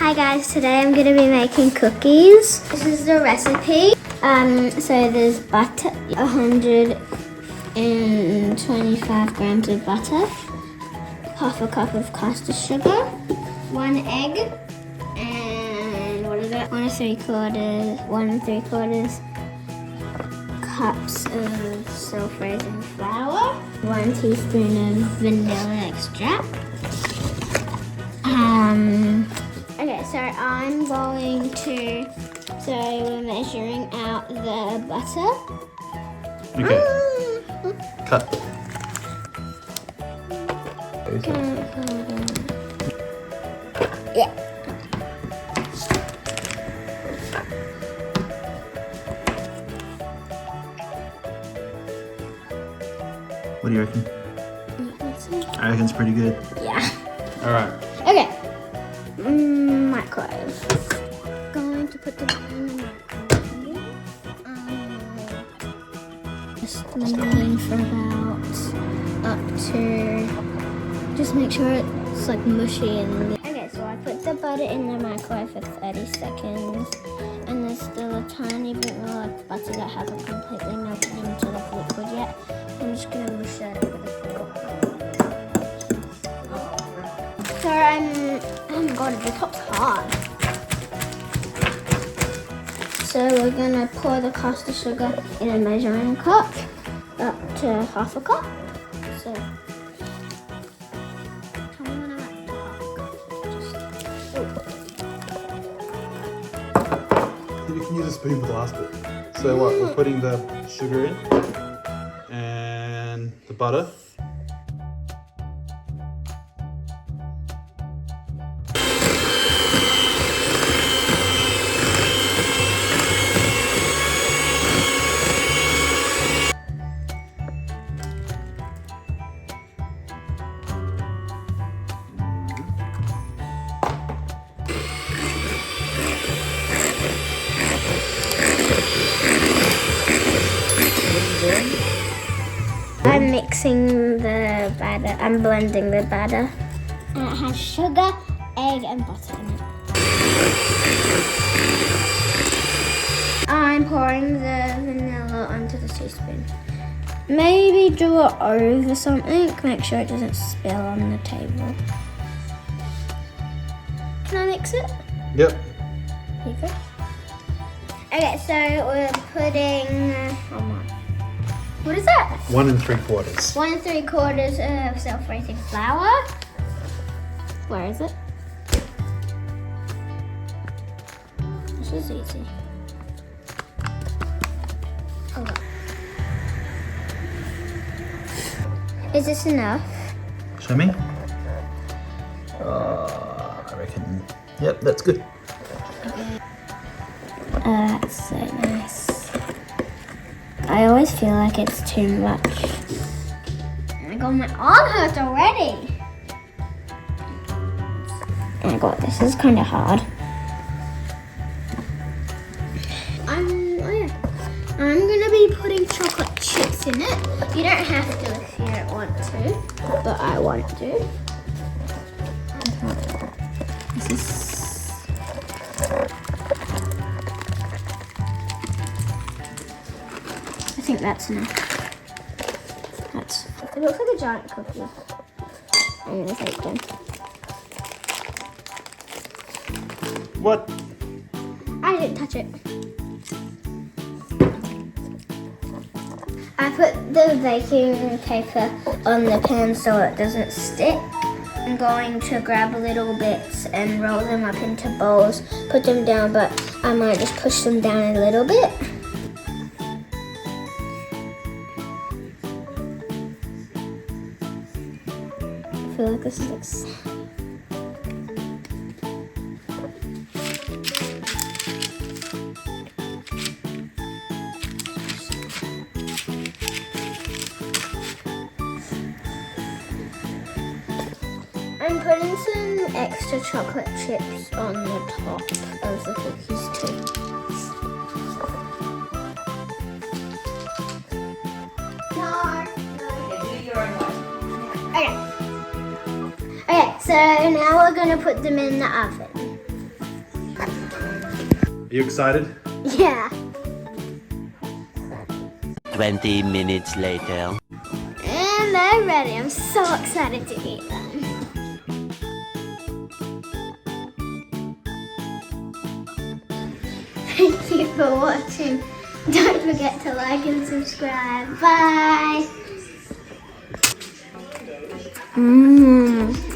Hi guys, today I'm going to be making cookies. This is the recipe. So there's butter, 125 grams of butter, half a cup of caster sugar, 1 egg, and what is it? 1 3/4 cups of self-raising flour, 1 teaspoon of vanilla extract. Okay, so I'm going to, so we're measuring out the butter. Okay. Cut. Yeah. What do you reckon? I reckon it's pretty good. Yeah. All right. Okay. Microwave. Going to put them in the microwave. Just moving for about up to. Just make sure it's like mushy and. Okay, so I put the butter in the microwave for 30 seconds, and there's still a tiny bit more like butter that hasn't completely melted into the liquid yet. I'm just gonna mush that over the fork. So oh my god, the top's hard. So we're gonna pour the caster sugar in a measuring cup up to half a cup. So You can use a spoon for the last bit. So what? We're putting the sugar in and the butter. I'm mixing the batter, I'm blending the batter. And it has sugar, egg and butter in it. I'm pouring the vanilla onto the teaspoon. Maybe do it over something, make sure it doesn't spill on the table. Can I mix it? Yep. Here you go. Okay, so we're putting, how much? What is that? 1 3/4. 1 3/4 of self-raising flour. Where is it? This is easy. Okay. Is this enough? Show me. I reckon. Yep, that's good. Okay. That's so nice. I always feel like it's too much. Oh my god, my arm hurts already. Oh my god, this is kind of hard. I'm gonna be putting chocolate chips in it. You don't have to if you don't want to, but I want to. This is. I think that's enough. It looks like a giant cookie. I'm gonna take them. What? I didn't touch it. I put the baking paper on the pan so it doesn't stick. I'm going to grab little bits and roll them up into bowls, put them down, but I might just push them down a little bit. I feel like this looks. I'm putting some extra chocolate chips on the top of the cookies too. No. Okay. Okay, so now we're gonna put them in the oven. Are you excited? Yeah. 20 minutes later. And they're ready. I'm so excited to eat them. Thank you for watching. Don't forget to like and subscribe. Bye. Mmm.